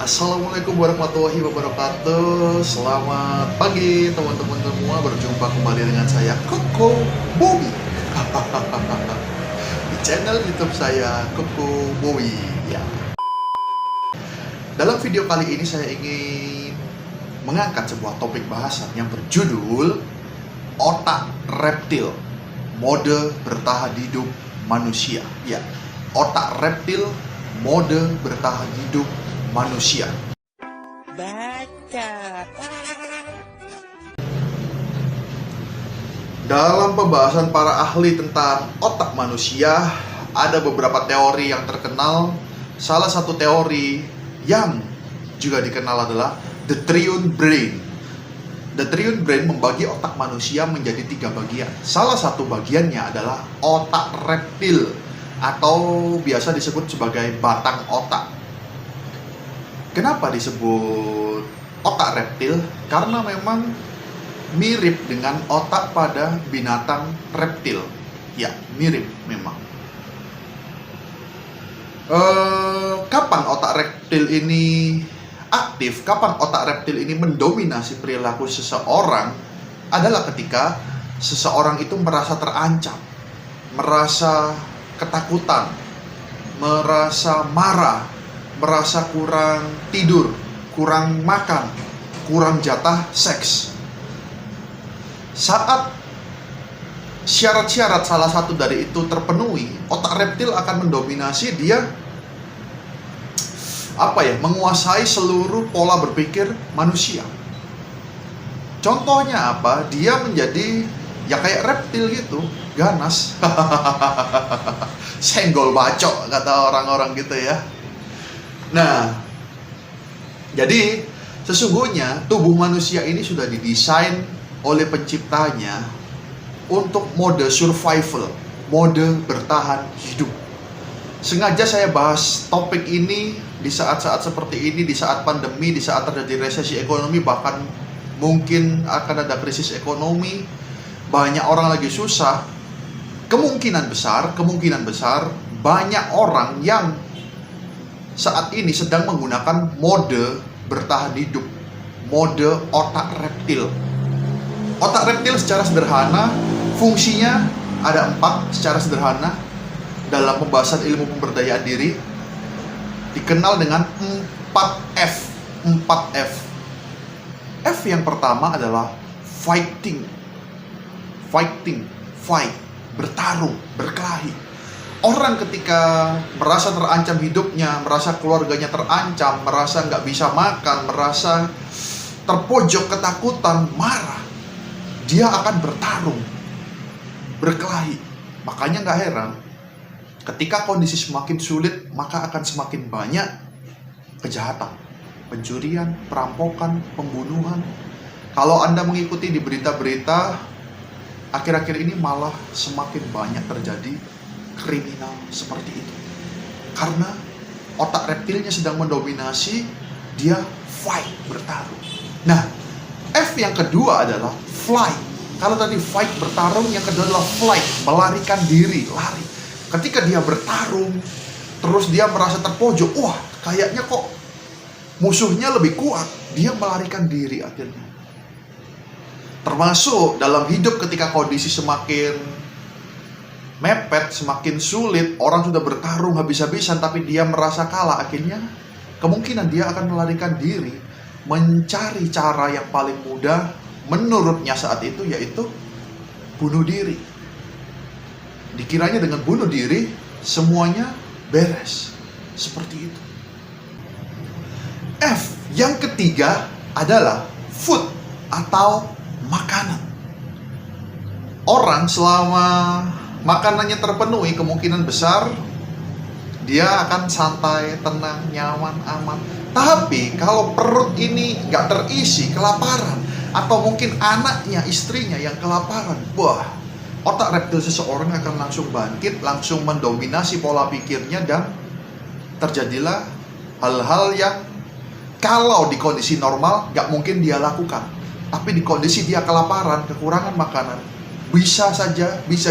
Assalamualaikum warahmatullahi wabarakatuh. Selamat pagi teman-teman semua. Berjumpa kembali dengan saya Koko Bowie di channel YouTube saya Koko Bowie ya. Dalam video kali ini saya ingin mengangkat sebuah topik bahasan yang berjudul otak reptil, mode bertahan hidup manusia. Ya, otak reptil, mode bertahan hidup manusia. Baca. Dalam pembahasan para ahli tentang otak manusia, ada beberapa teori yang terkenal. Salah satu teori yang juga dikenal adalah The Triune Brain. The Triune Brain membagi otak manusia menjadi 3 bagian. Salah satu bagiannya adalah otak reptil atau biasa disebut sebagai batang otak. Kenapa disebut otak reptil? Karena memang mirip dengan otak pada binatang reptil. Ya, mirip memang. Kapan otak reptil ini aktif? Kapan otak reptil ini mendominasi perilaku seseorang? Adalah ketika seseorang itu merasa terancam, merasa ketakutan, merasa marah, merasa kurang tidur, kurang makan, kurang jatah seks. Saat syarat-syarat salah satu dari itu terpenuhi, otak reptil akan mendominasi. Dia menguasai seluruh pola berpikir manusia. Contohnya apa? Dia menjadi ya kayak reptil gitu, ganas. Senggol bacok kata orang-orang gitu ya. Nah, jadi sesungguhnya tubuh manusia ini sudah didesain oleh penciptanya untuk mode survival, mode bertahan hidup. Sengaja saya bahas topik ini di saat-saat seperti ini, di saat pandemi, di saat terjadi resesi ekonomi, bahkan mungkin akan ada krisis ekonomi, banyak orang lagi susah. Kemungkinan besar banyak orang yang saat ini sedang menggunakan mode bertahan hidup, mode otak reptil. Otak reptil secara sederhana, fungsinya ada 4 secara sederhana dalam pembahasan ilmu pemberdayaan diri, dikenal dengan 4F. 4F. F yang pertama adalah fighting, fight, bertarung, berkelahi. Orang ketika merasa terancam hidupnya, merasa keluarganya terancam, merasa nggak bisa makan, merasa terpojok ketakutan, marah, dia akan bertarung, berkelahi. Makanya nggak heran, ketika kondisi semakin sulit, maka akan semakin banyak kejahatan, pencurian, perampokan, pembunuhan. Kalau Anda mengikuti di berita-berita, akhir-akhir ini malah semakin banyak terjadi kriminal seperti itu. Karena otak reptilnya sedang mendominasi, dia fight, bertarung. Nah, F yang kedua adalah flight. Kalau tadi fight, bertarung, yang kedua adalah flight, melarikan diri, lari. Ketika dia bertarung, terus dia merasa terpojok, wah kayaknya kok musuhnya lebih kuat, dia melarikan diri akhirnya. Termasuk dalam hidup ketika kondisi semakin mepet, semakin sulit, orang sudah bertarung habis-habisan tapi dia merasa kalah, akhirnya kemungkinan dia akan melarikan diri, mencari cara yang paling mudah menurutnya saat itu, yaitu bunuh diri. Dikiranya dengan bunuh diri semuanya beres, seperti itu. F yang ketiga adalah food atau makanan. Orang selama makanannya terpenuhi, kemungkinan besar dia akan santai, tenang, nyaman, aman. Tapi kalau perut ini nggak terisi, kelaparan, atau mungkin anaknya, istrinya yang kelaparan, wah, otak reptil seseorang akan langsung bangkit, langsung mendominasi pola pikirnya, dan terjadilah hal-hal yang kalau di kondisi normal nggak mungkin dia lakukan. Tapi di kondisi dia kelaparan, kekurangan makanan, bisa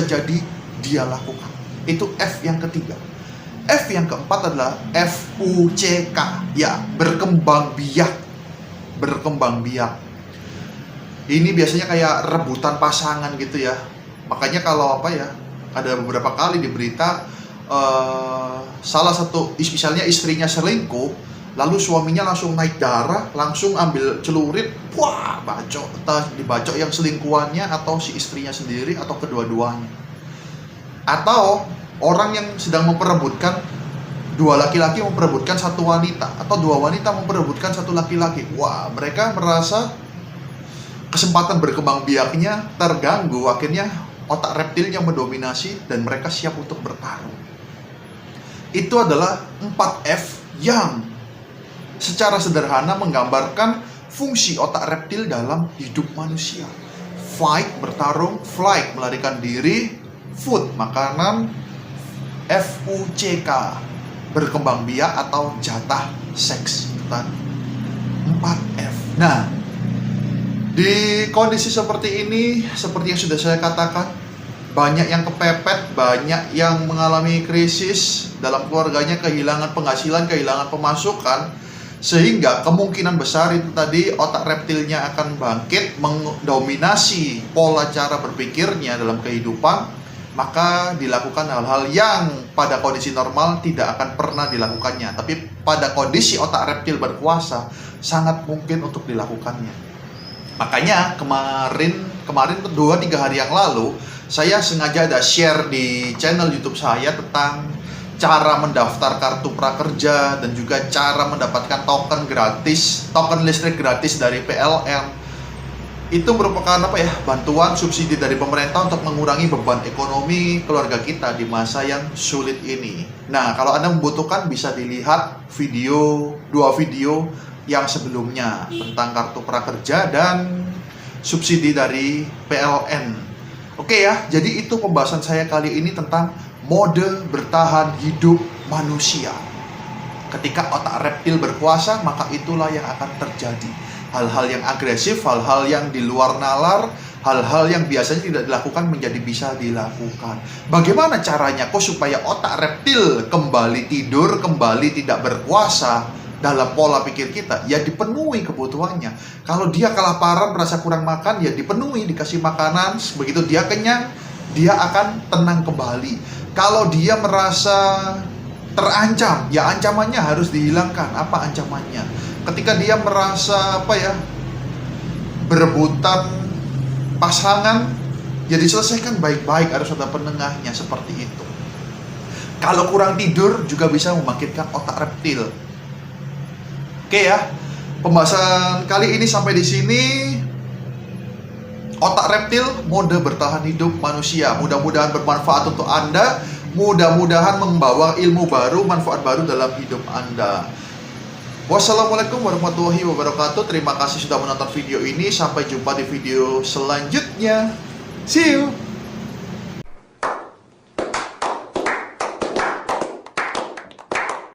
jadi dia lakukan. Itu F yang ketiga. F yang keempat adalah FUCK, ya, berkembang biak. Berkembang biak. Ini biasanya kayak rebutan pasangan gitu ya. Makanya kalau ada beberapa kali di berita salah satu misalnya istrinya selingkuh, lalu suaminya langsung naik darah, langsung ambil celurit, wah, bacok, entah dibacok yang selingkuhannya atau si istrinya sendiri atau kedua-duanya. Atau orang yang sedang memperebutkan, dua laki-laki memperebutkan satu wanita, atau dua wanita memperebutkan satu laki-laki. Wah, mereka merasa kesempatan berkembang biaknya terganggu, akhirnya otak reptilnya mendominasi dan mereka siap untuk bertarung. Itu adalah 4F yang secara sederhana menggambarkan fungsi otak reptil dalam hidup manusia. Fight, bertarung; flight, melarikan diri; food, makanan; FUCK, berkembang biak atau jatah seks. 4F. Nah, di kondisi seperti ini, seperti yang sudah saya katakan, banyak yang kepepet, banyak yang mengalami krisis dalam keluarganya, kehilangan penghasilan, kehilangan pemasukan, sehingga kemungkinan besar itu tadi otak reptilnya akan bangkit, mendominasi pola cara berpikirnya dalam kehidupan. Maka dilakukan hal-hal yang pada kondisi normal tidak akan pernah dilakukannya, tapi pada kondisi otak reptil berkuasa sangat mungkin untuk dilakukannya. Makanya kemarin 2-3 hari yang lalu saya sengaja ada share di channel YouTube saya tentang cara mendaftar kartu prakerja dan juga cara mendapatkan token listrik gratis dari PLN. Itu merupakan bantuan subsidi dari pemerintah untuk mengurangi beban ekonomi keluarga kita di masa yang sulit ini. Nah, kalau Anda membutuhkan bisa dilihat dua video yang sebelumnya tentang kartu prakerja dan subsidi dari PLN. Oke ya, jadi itu pembahasan saya kali ini tentang mode bertahan hidup manusia. Ketika otak reptil berkuasa, maka itulah yang akan terjadi. Hal-hal yang agresif, hal-hal yang di luar nalar, hal-hal yang biasanya tidak dilakukan menjadi bisa dilakukan. Bagaimana caranya supaya otak reptil kembali tidur, kembali tidak berkuasa dalam pola pikir kita? Ya dipenuhi kebutuhannya. Kalau dia kelaparan, merasa kurang makan, ya dipenuhi, dikasih makanan. Begitu dia kenyang, dia akan tenang kembali. Kalau dia merasa terancam, ya ancamannya harus dihilangkan. Apa ancamannya? Ketika dia merasa berebutan pasangan, ya diselesaikan baik-baik, harus ada penengahnya, seperti itu. Kalau kurang tidur juga bisa membangkitkan otak reptil. Oke ya, pembahasan kali ini sampai di sini. Otak reptil, mode bertahan hidup manusia. Mudah-mudahan bermanfaat untuk Anda. Mudah-mudahan membawa ilmu baru, manfaat baru dalam hidup Anda. Wassalamualaikum warahmatullahi wabarakatuh. Terima kasih sudah menonton video ini. Sampai jumpa di video selanjutnya. See you.